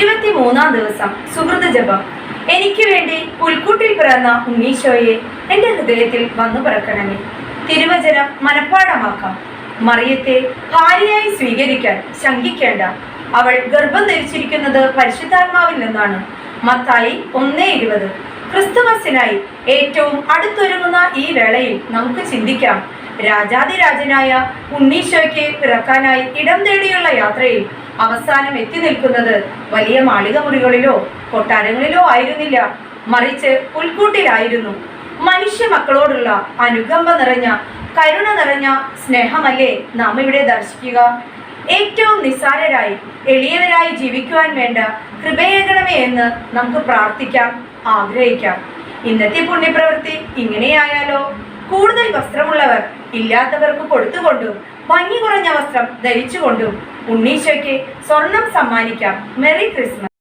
23-ാം ദിവസം സുഹൃത ജപം. എനിക്ക് വേണ്ടി പുൽക്കൂട്ടിൽ പിറന്ന ഉണ്ണീശോയെ എൻ്റെ ഹൃദയത്തിൽ വന്നു പിറക്കണമേ. തിരുവചനം മനഃപ്പാഠമാക്കാം. മറിയത്തെ ഭാര്യയായി സ്വീകരിക്കാൻ ശങ്കിക്കേണ്ട. അവൾ ഗർഭം ധരിച്ചിരിക്കുന്നത് പരിശുദ്ധാത്മാവിൽ നിന്നാണ്. മത്തായി 1:20. ക്രിസ്തുമസിനായി ഏറ്റവും അടുത്തൊരുങ്ങുന്ന ഈ വേളയിൽ നമുക്ക് ചിന്തിക്കാം. രാജാതിരാജനായ ഉണ്ണീശോയ്ക്ക് പിറക്കാനായി ഇടം തേടിയുള്ള യാത്രയിൽ അവസാനം എത്തി നിൽക്കുന്നത് വലിയ മാളിക മുറികളിലോ കൊട്ടാരങ്ങളിലോ ആയിരുന്നില്ല, മറിച്ച് പുൽക്കൂട്ടിലായിരുന്നു. മനുഷ്യ മക്കളോടുള്ള അനുകമ്പ നിറഞ്ഞ, കരുണ നിറഞ്ഞ സ്നേഹമല്ലേ നാം ഇവിടെ ദർശിക്കുക. ഏറ്റവും നിസ്സാരരായി എളിയവരായി ജീവിക്കുവാൻ വേണ്ട കൃപയേകണമേ എന്ന് നമുക്ക് പ്രാർത്ഥിക്കാം, ആഗ്രഹിക്കാം. ഇന്നത്തെ പുണ്യപ്രവൃത്തി ഇങ്ങനെയായാലോ? കൂടുതൽ വസ്ത്രമുള്ളവർ ഇല്ലാത്തവർക്ക് കൊടുത്തുകൊണ്ടും ഭംഗി കുറഞ്ഞ വസ്ത്രം ധരിച്ചുകൊണ്ടും ഉണ്ണീശോയ്ക്ക് സ്വർണം സമ്മാനിക്കാം. Merry Christmas.